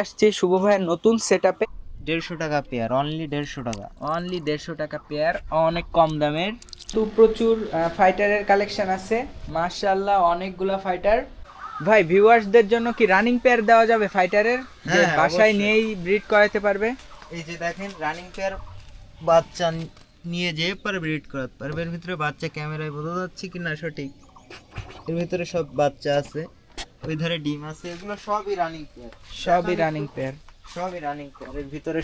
আসছে শুভ ভাইয়ের নতুন সেটআপে 150 টাকা পেয়ার, অনলি 150 টাকা। অনলি 150 টাকা পেয়ার, অনেক কম দামের। তো প্রচুর ফাইটারের কালেকশন আছে মাশাআল্লাহ, অনেকগুলা ফাইটার। ভাই ভিউয়ার্সদের জন্য কি রানিং পেয়ার দেওয়া যাবে ফাইটারের, যে হ্যাঁ, বাসায় অবশ্যই। নিয়েই ব্রিড করাতে পারবে? এই যে দেখেন রানিং পেয়ার, বাচ্চা নিয়ে যেয়ে পরে ব্রিড করাতে পারবে। এর ভিতরে বাচ্চা ক্যামেরায় বোঝা যাচ্ছে কিনা সঠিক, এর ভিতরে সব বাচ্চা আছে, ওই ধারে ডিম আছে, এগুলো সবই রানিং পেয়ার। সবই রানিং পেয়ার। সবই রানিং পেয়ার, এর ভিতরে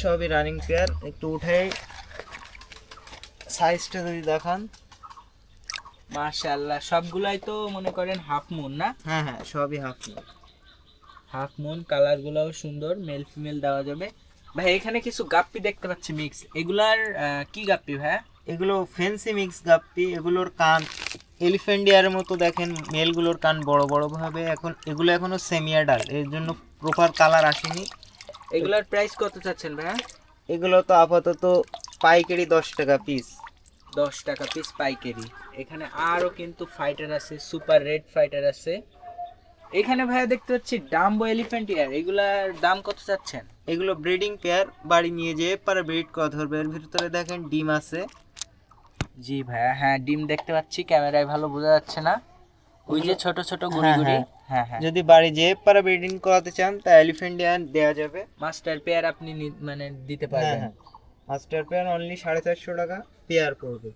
সবই রানিং পেয়ার। একটু উঠে সাইজটা যদি দেখান, মাশাআল্লাহ সবগুলাই তো মনে করেন হাফ মুন না? হ্যাঁ হ্যাঁ, সবই হাফ। হাফ মুন, কালারগুলোও সুন্দর, মেল ফিমেল দেওয়া যাবে। ভাই এখানে কিছু গাপ্পি দেখতে পাচ্ছি মিক্স, এগুলার কি গাপ্পি ভাই? এগুলো ফেন্সি মিক্স গাপ্পি, এগুলোর কান এলিফ্যান্ট ডিয়ারের মতো। দেখেন মেলগুলোর কান বড় বড় ভাবে। এখন এগুলো এখনো সেমি অ্যাডাল্ট, এর জন্য প্রপার কালার আসেনি। এগুলার প্রাইস কত চাচ্ছেন ভাই? এগুলো তো আপাতত পাইকারি 10 টাকা পিস। 10 টাকা পিস পাইকারি। এখানে আরো কিন্তু ফাইটার আছে, সুপার রেড ফাইটার আছে। এখানে ভাইয়া দেখতে পাচ্ছি ডাম্বো এলিফ্যান্ট ইয়ার, এগুলার দাম কত চাচ্ছেন? এগুলো ব্রিডিং পেয়ার, বাড়ি নিয়ে যেয়ে পরে ব্রিড করা ধরবে। এর ভিতরে দেখেন ডিম আছে। জি ভাইয়া, হ্যাঁ ডিম দেখতে পাচ্ছি, ক্যামেরায় ভালো বোঝা যাচ্ছে না। ওই যে ছোট ছোট গুড়ি হ্যাঁ গুড়ি। হ্যাঁ, হ্যাঁ হ্যাঁ। যদি বাড়ি যেয়ে পরে ব্রিডিং করাতে চান তা এলিফ্যান্ট ডিয়ার দেওয়া যাবে। মাস্টার পেয়ার আপনি মানে দিতে হ্যাঁ পারবেন। হ্যাঁ, মাস্টার পেয়ার অনলি 450 টাকা পেয়ার পড়বে।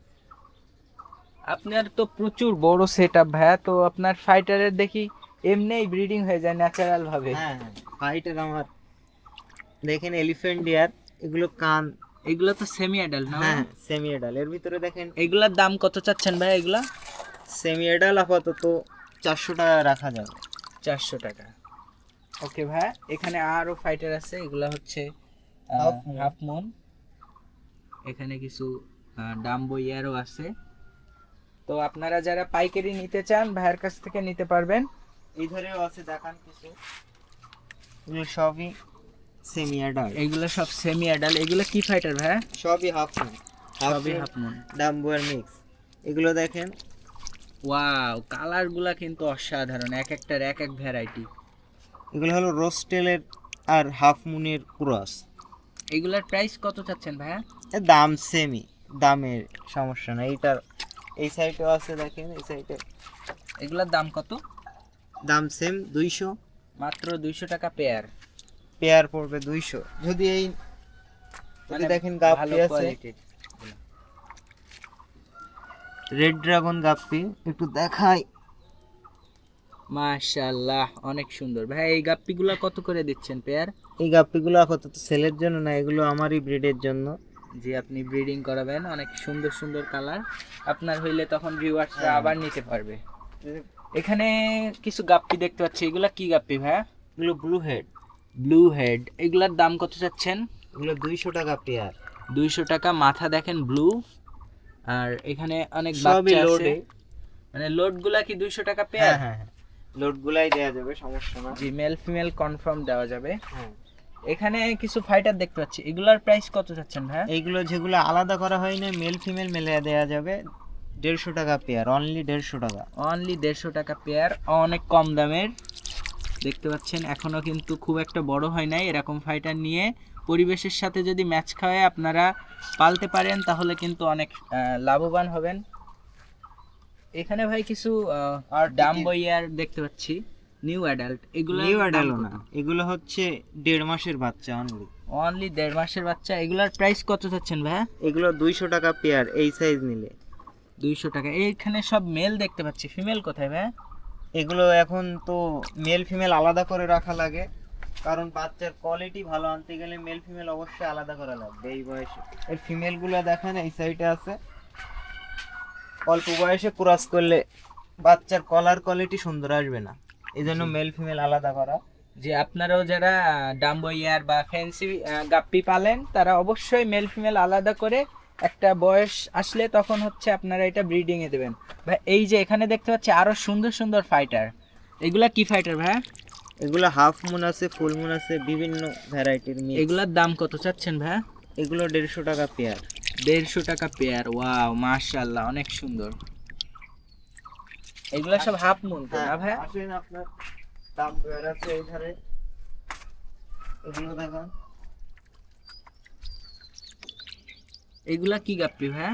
আপনার তো প্রচুর বড় সেটআপ ভাইয়া, তো আপনার ফাইটারের দেখি এমনিই ব্রিডিং হয়ে যায় ন্যাচারাল ভাবে। হ্যাঁ হ্যাঁ, ফাইটার আমার দেখেন এলিফ্যান্ট ডিয়ার, এগুলো কান। এগুলা তো সেমি অ্যাডাল্ট না? হ্যাঁ, সেমি এডাল। এর ভিতরে দেখেন এগুলার দাম কত চাচ্ছেন ভাই এগুলা? সেমি এডাল আপাতত 400 টাকা রাখা যাবে। 400 টাকা। ওকে ভাই, এখানে আরো ফাইটার আছে, এগুলা হচ্ছে Half moon। Half moon. এখানে কিছু ডাম্বো ইয়ারও আছে। তো আপনারা যারা পাইকারি নিতে চান ভাইয়ের কাছ থেকে নিতে পারবেন। এই ধারেও আছে, দেখান কিছু। এগুলো সবই সেমি এডাল, এগুলা সব সেমি অ্যাডাল্ট। এগুলা কি ফাইটার ভাই? সবই হাফ মুন। সবই হাফ মুন। ডাম্বুয়ার মিক্স। এগুলো দেখেন, ওয়াও, কালার গুলা কিন্তু অসাধারণ, এক একটার এক এক ভ্যারাইটি। এগুলো হলো রোস্টেলের আর হাফ মুনের ক্রস। এগুলার প্রাইস কত চাচ্ছেন ভাইয়া? এর দাম সেমি, দামের সমস্যা না। এইটার এই সাইডেও আছে, দেখেন এই সাইডে এগুলার দাম কত? দাম সেম 200। মাত্র 200 টাকা পেয়ার। পেয়ার পড়বে 200। যদি এই মানে দেখেন ভালো গাপ্পি আছে, কোয়ালিটির। রেড ড্রাগন গাপ্পি, একটু দেখাই। মাশাআল্লাহ অনেক সুন্দর ভাই। এই গাপ্পিগুলা কত করে দিচ্ছেন পেয়ার? এই গাপ্পিগুলো আপাতত সেলের জন্য না, এগুলো আমারই ব্রিডের জন্য। যে আপনি ব্রিডিং করাবেন, অনেক সুন্দর সুন্দর কালার। আপনার হইলে তখন ভিউয়ার্সরা আবার নিতে পারবে। এখানে কিছু গাপ্পি দেখতে পাচ্ছি, এগুলা কি গাপ্পি ভাইয়া? এগুলো ব্লু হেড। Blue head. এগুলার দাম কত চাচ্ছেন? এগুলো 200 টাকা পেয়ার। 200 টাকা। মাথা দেখেন ব্লু। আর এখানে অনেক সবই বাচ্চা আছে। লোডে। মানে লোডগুলা কি 200 টাকা হ্যাঁ পেয়ার? হ্যাঁ হ্যাঁ, লোড গুলাই দেওয়া যাবে, সমস্যা না। জি, মেল ফিমেল কনফার্ম দেওয়া যাবে। হ্যাঁ, এখানে কিছু ফাইটার দেখতে পাচ্ছি, এগুলার প্রাইস কত চাচ্ছেন ভাইয়া? এইগুলো যেগুলো আলাদা করা হয় না, মেল ফিমেল মেলে দেওয়া যাবে 150 টাকা পেয়ার, অনলি 150 টাকা। অনলি 150 টাকা পেয়ার, অনেক কম দামের। দেখতে পাচ্ছেন এখনো কিন্তু খুব একটা বড় হয় নাই। এরকম ফাইটার নিয়ে পরিবেশের সাথে যদি ম্যাচ খাওয়ায় আপনারা পালতে পারেন তাহলে কিন্তু অনেক লাভবান হবেন। এখানে ভাই কিছু আর ডাম্বো ইয়ার দেখতে পাচ্ছি, নিউ অ্যাডাল্ট। এগুলো নিউ অ্যাডাল্ট না, এগুলো হচ্ছে 1.5 মাসের বাচ্চা অনলি। অনলি 1.5 মাসের বাচ্চা। এগুলার প্রাইস কত চাচ্ছেন ভাইয়া? এগুলো 200 টাকা পেয়ার, এই সাইজ নিলে। 200 টাকা। এইখানে সব মেল দেখতে পাচ্ছি, ফিমেল কোথায় ভাইয়া? এগুলো এখন তো মেল ফিমেল আলাদা করে রাখা লাগে, কারণ বাচ্চার কোয়ালিটি ভালো আনতে গেলে মেল ফিমেল অবশ্যই আলাদা করা লাগবে এই বয়সে। এর ফিমেলগুলো দেখেন এই সাইডে আছে। অল্প বয়সে ক্রস করলে বাচ্চার কলার কোয়ালিটি সুন্দর আসবে না, এই জন্য মেল ফিমেল আলাদা করা। যে আপনারাও যারা ডাম্বো ইয়ার বা ফ্যান্সি গাপ্পি পালেন তারা অবশ্যই মেল ফিমেল আলাদা করে একটা বয়স আসলে তখন হচ্ছে আপনারা এটা ব্রিডিং এ দেবেন ভাই। এই যে এখানে দেখতে পাচ্ছি আরো সুন্দর সুন্দর ফাইটার, এগুলা কি ফাইটার ভাই? এগুলো হাফ মুন আছে, ফুল মুন আছে, বিভিন্ন ভ্যারাইটির মিক্স। এগুলার দাম কত চাচ্ছেন ভাই? এগুলো 150 টাকা পেয়ার। 150 টাকা পেয়ার। ওয়াও মাশাআল্লাহ অনেক সুন্দর। এগুলা সব হাফ মুন তো না ভাই? আসেন আপনার দাম বের আছে এই ধারে, এগুলো দেখেন। এগুলা কি গাপ্পি ভাইয়া?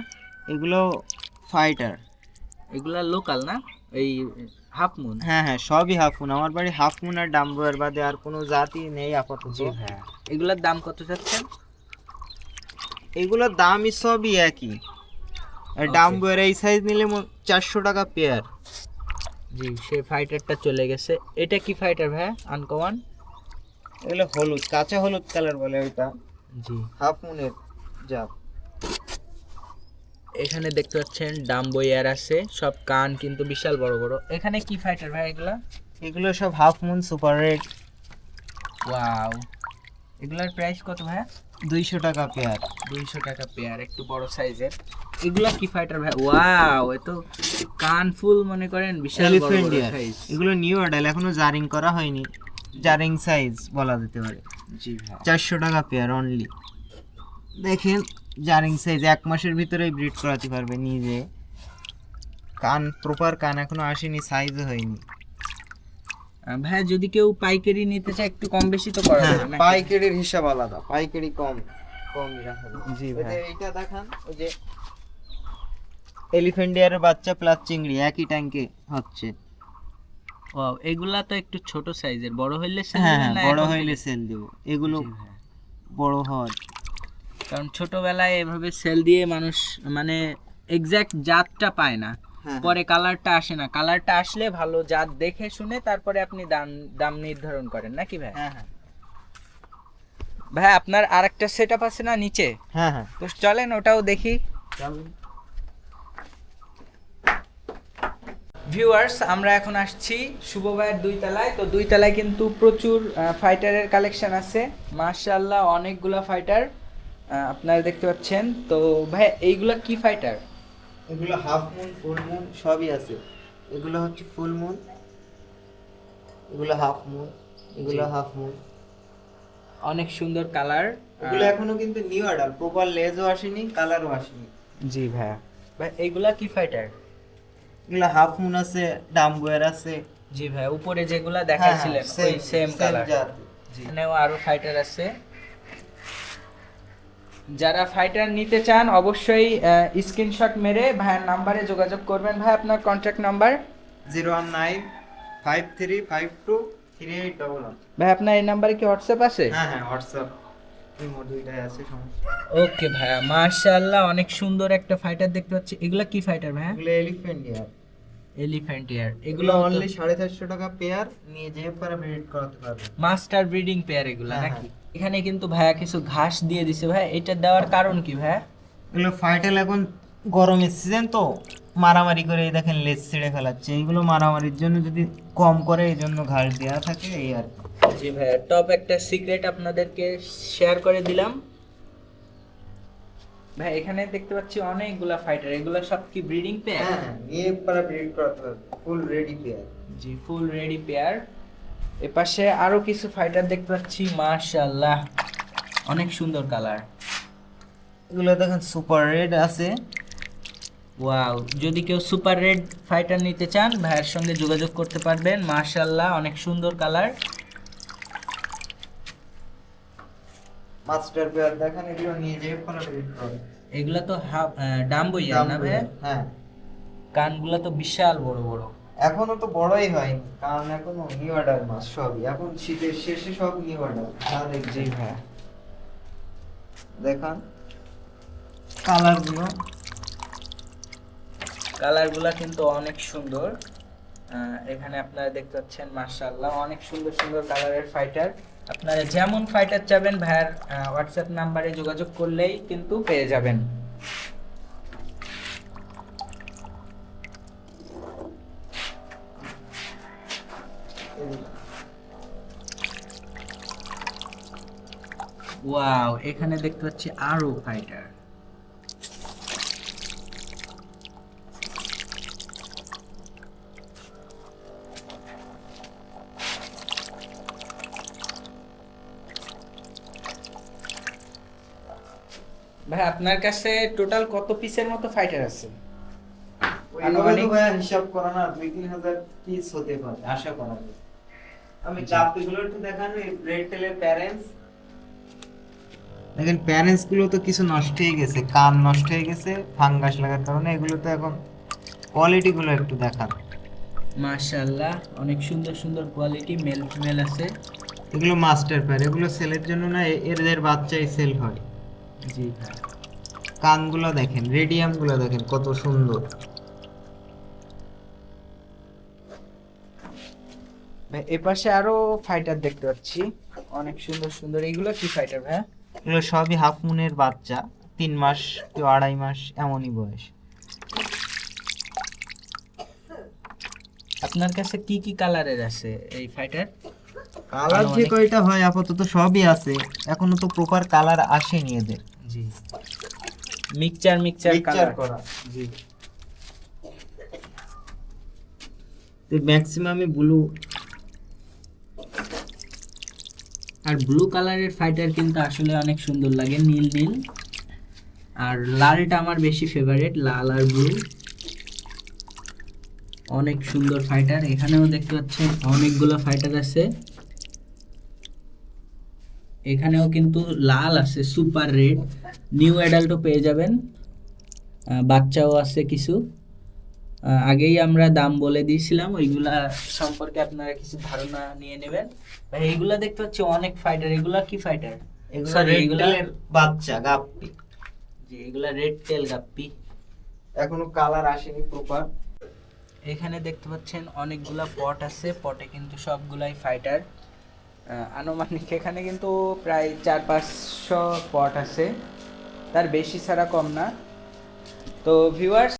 এগুলো ফাইটার। এগুলা লোকাল না, এই হাফ মুন? হ্যাঁ হ্যাঁ, সবই হাফ মুন। আমার বাড়ি হাফ মুন আর ডাম্বুয়ার বাদে আর কোনো জাতি নেই আপাতত। জি ভাইয়া। এগুলার দাম কত চাচ্ছেন? এগুলোর দামই সবই একই। আর Okay. ডাম্বুয়ার এই সাইজ নিলে 400 টাকা পেয়ার। জি, সেই ফাইটারটা চলে গেছে। এটা কি ফাইটার ভাইয়া? আনকমন? এগুলো হলুদ, কাঁচা হলুদ কালার বলে ওইটা, জি। হাফ মুনের জাত। এখানে দেখতে পাচ্ছেন ডাম্বো এয়ার আছে, সব কান কিন্তু বিশাল বড় বড়। এখানে কি ফাইটার ভাই এগুলা? এগুলো সব half moon super red. Wow, এগুলার প্রাইস কত ভাইয়া? 200 টাকা পেয়ার। 200 টাকা পেয়ার, একটু বড় সাইজের। এগুলা কি ফাইটার ভাই? ওয়াও, এ তো কান ফুল মনে করেন বিশাল বড় এলিফ্যান্ট বড় ডিয়ার। সাইজ। এগুলো নিউ অর্ডার, এখনো জারিং করা হয়নি। জারিং সাইজ বলা যেতে পারে। জি ভাই। 400 টাকা পেয়ার অনলি। দেখেন জারিং সাইজ, 1 মাসের ভিতরেই ব্রিড করাতে পারবে নিজে। কান প্রপার কান এখনো আসেনি, সাইজও হয়নি। ভাই যদি কেউ পাইকারি নিতে চায় একটু কম বেশি তো করা হ্যাঁ, যাবে নাকি? পাইকারির হিসাব আলাদা, পাইকারি কম কমই রাখা যাবে। জি ওই ভাই। যে এইটা দেখান, ওই যে এলিফ্যান্ট ডিয়ারের বাচ্চা প্লাস চিংড়ি একই ট্যাঙ্কে হচ্ছে। ওয়াও, এগুলা তো একটু ছোট সাইজের, বড় হইলে sell হ্যাঁ দিবেন হ্যাঁ, না বড় এখন হইলে থেকে? সেল দেব। এগুলো জি ভাই। বড় হওয়ার। কারণ ছোটবেলায় এভাবে সেল দিয়ে মানুষ মানে এক্সাক্ট জাতটা পায় না, হ্যাঁ, পরে কালারটা আসে না। কালারটা আসলে ভালো জাত দেখে শুনে তারপরে আপনি দাম দাম নির্ধারণ করেন নাকি ভাই? হ্যাঁ হ্যাঁ ভাই আপনার আরেকটা সেটআপ আছে না নিচে, হ্যাঁ হ্যাঁ। তো চলেন ওটাও দেখি। ভিউয়ার্স, আমরা এখন আসছি শুভ ভাইয়ের 2 তলায়। তো 2 তলায় কিন্তু প্রচুর ফাইটারের কালেকশন আছে, মাশাআল্লাহ অনেকগুলা ফাইটার আপনারা দেখতে পাচ্ছেন। তো ভাই এইগুলা কি ফাইটার? এগুলো হাফ মুন ফুল মুন সবই আছে। এগুলো হচ্ছে ফুল মুন, এগুলো হাফ মুন, এগুলো জি। Half moon. অনেক সুন্দর কালার। এগুলো এখনো কিন্তু নিউ অর্ডার, প্রপার লেজও আসেনি, কালারও আসেনি। জি ভাইয়া। ভাই এইগুলা কি ফাইটার? এগুলো হাফ মুন আছে, ডাম্বুয়ার আছে। জি ভাই, উপরে যেগুলা দেখাইছিলেন ওই সেম কালার। জি, এখানেও আরো ফাইটার আছে। যারা ফাইটার নিতে চান অবশ্যই স্ক্রিনশট মেরে ভাইয়ের নাম্বারে যোগাযোগ করবেন। ভাই আপনার কন্ট্যাক্ট নাম্বার? 01953238811। ভাই আপনার এই নাম্বারে কি হোয়াটসঅ্যাপ আছে? হ্যাঁ হ্যাঁ, হোয়াটসঅ্যাপ ইমো দুইটাই আছে, সমস্যা। ওকে ভাইয়া, মাশাআল্লাহ অনেক সুন্দর একটা ফাইটার দেখতে পাচ্ছি। এগুলা কি ফাইটার ভাইয়া? এগুলো এলিফ্যান্ট ইয়ার। এলিফ্যান্ট ইয়ার। এগুলো এগুলো অনলি 450 টাকা পেয়ার, নিয়ে যে পরে ব্রিড করাতে পারবে। মাস্টার ব্রিডিং পেয়ার এগুলা হ্যাঁ, নাকি? এখানে কিন্তু ভাইয়া কিছু ঘাস দিয়ে দিছে। ভাই এটা দেওয়ার কারণ কি ভাইয়া? এগুলো ফাইটাল এখন গরমের সিজন তো মারামারি করে, এই দেখেন লেজ ছিঁড়ে ফেলাচ্ছে। এইগুলো মারামারির জন্য যদি কম করে এই জন্য ঘাস দেওয়া থাকে, এই আর কি। জি ভাইয়া, টপ একটা সিক্রেট আপনাদেরকে শেয়ার করে দিলাম। ভাই এখানে দেখতে পাচ্ছি অনেকগুলা ফাইটার, এগুলা সব কি ব্রিডিং পেয়ার? হ্যাঁ হ্যাঁ, নিয়ে পরে ব্রিড করাতে পারবে, ফুল রেডি পেয়ার। জি, ফুল রেডি পেয়ার। এপাশে আরো কিছু ফাইটার দেখতে পাচ্ছি, মাশাআল্লাহ অনেক সুন্দর কালার। এগুলো দেখেন সুপার রেড আছে। ওয়াও, যদি কেউ সুপার রেড ফাইটার নিতে চান ভাইয়ের সঙ্গে যোগাযোগ করতে পারবেন। মাশাআল্লাহ অনেক সুন্দর কালার। মাস্টার পেয়ার দেখেন, এগুলো নিয়ে যে পরে ব্রিড করবে। এগুলা তো ডাম্বো ইয়ার না ভাই? হ্যাঁ, কানগুলা তো বিশাল বড় বড়। এখনো তো বড়ই হয়নি, কারণ এখনো নিউ অর্ডার মাস সবই। এখন শীতের শেষে সব নিউ অর্ডার। জি ভাই। দেখান কালার গুলো। কালারগুলা কিন্তু অনেক সুন্দর। এখানে আপনারা দেখতে পাচ্ছেন মাশাআল্লাহ অনেক সুন্দর সুন্দর কালারের ফাইটার। আপনারা যেমন ফাইটার চাবেন ভাইয়ার হোয়াটসঅ্যাপ নাম্বারে যোগাযোগ করলেই কিন্তু পেয়ে যাবেন। ওয়াও, এখানে দেখতে পাচ্ছি আরো ফাইটার। ভাই আপনার কাছে টোটাল কত পিসের মতো ফাইটার আছে? ওইভাবে তো ভাইয়া হিসাব করা না, 2-3 হাজার পিস হতে পারে আশা করা যায়। আমি গাপ্পিগুলো একটু দেখানো, এই রেড টেলের প্যারেন্টস দেখেন, প্যারেন্টস গুলো তো কিছু নষ্ট হয়ে গেছে, কান নষ্ট হয়ে গেছে ফাঙ্গাস লাগার কারণে। এগুলো তো এখন কোয়ালিটি গুলো একটু দেখান। মাশাআল্লাহ, অনেক সুন্দর সুন্দর কোয়ালিটি, মেল ফিমেল আছে। এগুলো মাস্টার পেয়ার, এগুলো সেলের জন্য না, এদের বাচ্চাই সেল হয়। জি ভাই। কানগুলো দেখেন, রেডিয়াম গুলো দেখেন কত সুন্দর। এ পাশে আরো ফাইটার দেখতে পাচ্ছি, অনেক সুন্দর সুন্দর। এইগুলো কি ফাইটার ভাই? এগুলো সবই হাফ মুনের বাচ্চা, 3 মাস কেউ 2.5 মাস এমনই বয়স। আপনার কাছে কি কি কালারের আছে এই ফাইটার? কালার যে কয়টা হয় আপাতত সবই আছে, এখনো তো প্রপার কালার আসেনি এদের। জি, মিক্সচার Mixture কালার করা। জি। তো ম্যাক্সিমামই ব্লু। আর ব্লু কালারের ফাইটার কিন্তু আসলে অনেক সুন্দর লাগে, নীল নীল। আর লালটা আমার বেশি ফেভারিট, লাল আর ব্লু। অনেক সুন্দর ফাইটার। এখানেও দেখতে পাচ্ছেন অনেকগুলো ফাইটার আছে। এখানেও কিন্তু লাল আছে, সুপার রেড। নিউ অ্যাডাল্টও পেয়ে যাবেন, বাচ্চাও আছে কিছু। আগেই আমরা দাম বলে দিয়েছিলাম, ওইগুলা সম্পর্কে আপনারা কিছু ধারণা নিয়ে নেবেন। ভাই, এইগুলা দেখতে পাচ্ছি অনেক ফাইটার। এগুলা কি ফাইটার? এগুলো Sorry, রেড এগুলা- টেলের বাচ্চা গাপ্পি, জি, এগুলা রেড টেল গাপ্পি। এখনো কালার আসেনি প্রপার। এখানে দেখতে পাচ্ছেন অনেকগুলা পট আছে, পটে কিন্তু সবগুলাই ফাইটার। আনুমানিক এখানে কিন্তু প্রায় 400-500 পট আছে, তার বেশি ছাড়া কম না। তো ভিউয়ার্স,